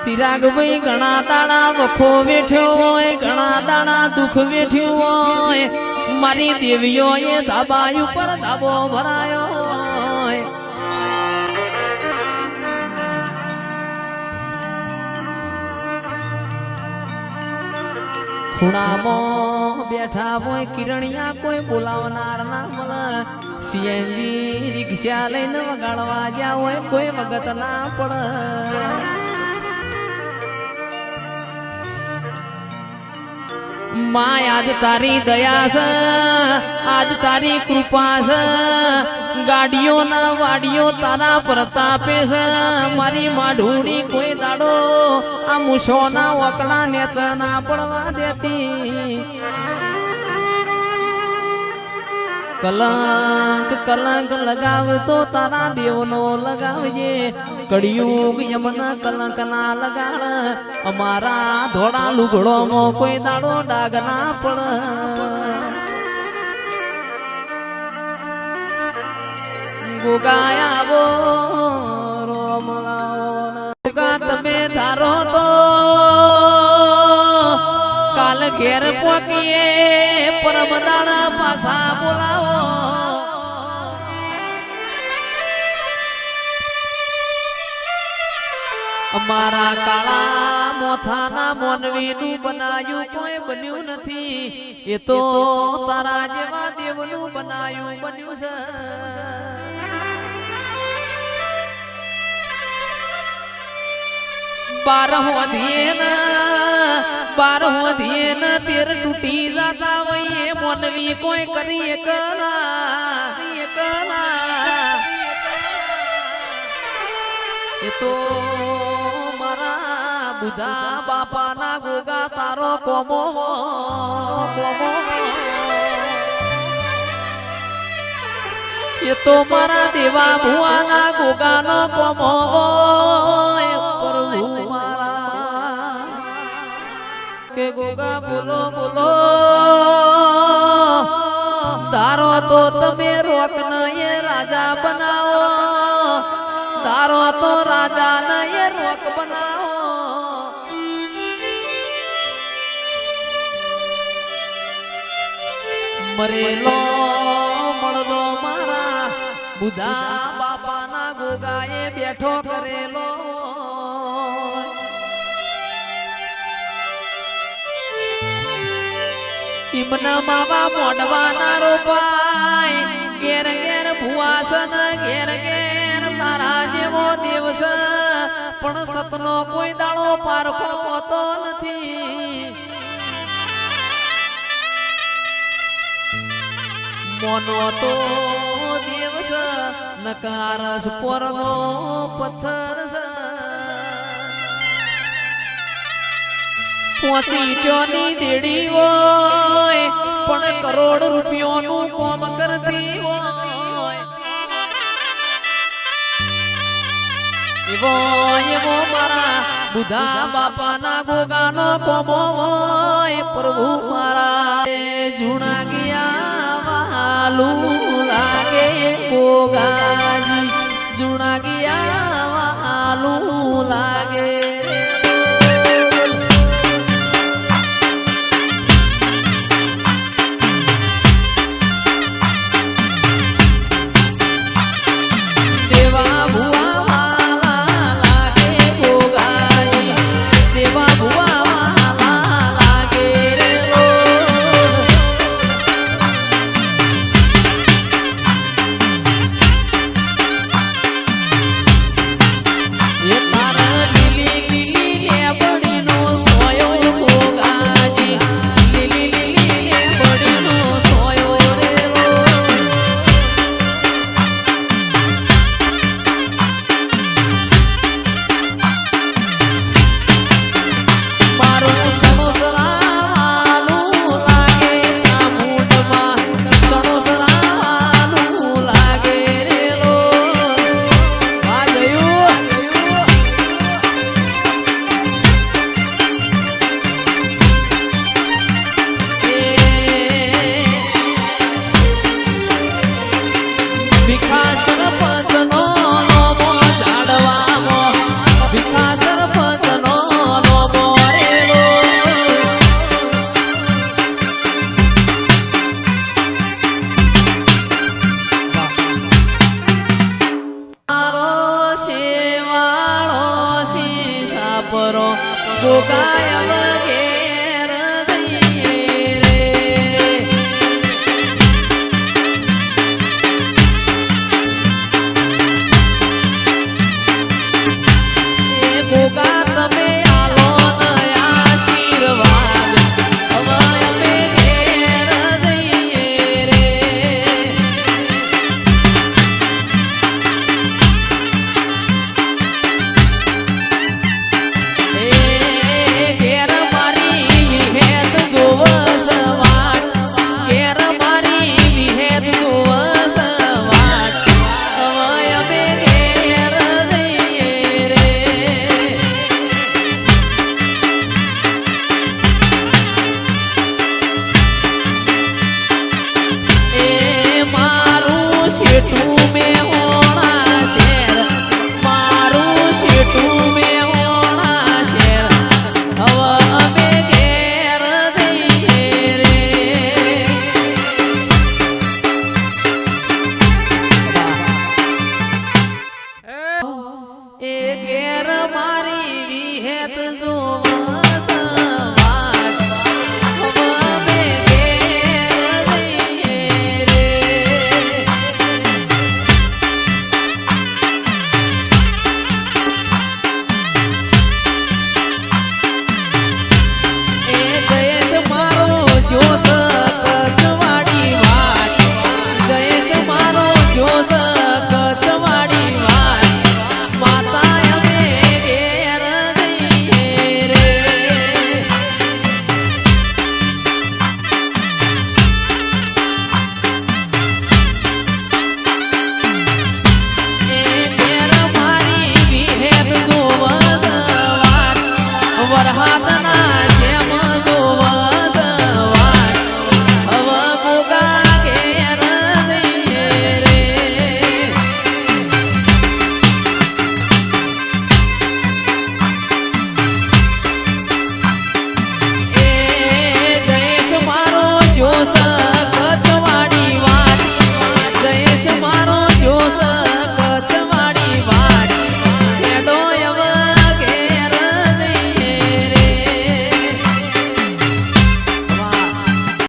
ચિરાગ ભાઈ ઘણા દાડા વખો વેઠ્યો હોય, ઘણા દાડા દુઃખ વેઠ્યું હોય, મારી દેવીઓ એ ધાબા ઉપર ધાબો ભરાયો હોય. ખૂણામાં બેઠા હોય કિરણિયા કોઈ બોલાવનાર ના મળે. સીએનજી રિક્ષા લઈને વગાડવા જ્યાં હોય કોઈ વગત ના પડે. માં આજ તારી દયા છે, આજ તારી કૃપા છે, ગાડીઓ ના વાડીઓ તારા પ્રતાપે છે. મારી માઢુડી કોઈ દાડો આ મૂછો ના વકડા નેચ ના પડવા દેતી. કલંક કલંક લગાવતો તારા દેવનો લગાવજે. કળિયુગ યમના કલંક ના લગાડ. અમારા ધોળા લુગડોમાં કોઈ દાડો ડાગ ના પડ. ગોગાયાવો રોમલાવો ગોગા તમે ધારો તો કાલ ઘેર પોકીએ પરમદાણા પાછા બોલાવો. અમારા કાળા મોથાના મોનવીનું બનાયું કોઈ બન્યું નથી. એ તો તારા જેવા દેવનું બનાયું બન્યું છે. બારહો ધ્યેન તેર તૂટી જાતા વઈએ મોનવી કોઈ કરી એકલા. એ તો મારા બુધા બાપાના ગોગા તારો કોમો. એ તો મારા દેવા ભુવાના ગોગાનો કોમો. કે ગોગા બોલો બોલો તારો તો તમે રોક ને રાજા બનાવો. તારો તો રાજા ને રોક બનાવો. મરેલો મળદો મારા બુધા બાપાના ગોગાએ બેઠો કરેલો. ઈમના માવા મોડવાના રોપાય. ઘેર ઘેર ભુવાસન ઘેર ઘેર તારા જેવો દિવસ. પણ સતનો કોઈ દાડો પારખો હોતો નથી. મોનો તો દિવસ નકારસ પોરનો પથ્થર છે. પોચી ટોની દેડી હોય પણ કરોડ રૂપિયોનું કોમ કરતી હોય. એવો એવો મારા બુધા બાપાના ગોગાનો કોમો હોય. પ્રભુ મારા જૂના ગયા વાલું લાગે ગોગાજી. જૂના ગયા વાલું લાગે. લીલી પરો ગોગાય વગે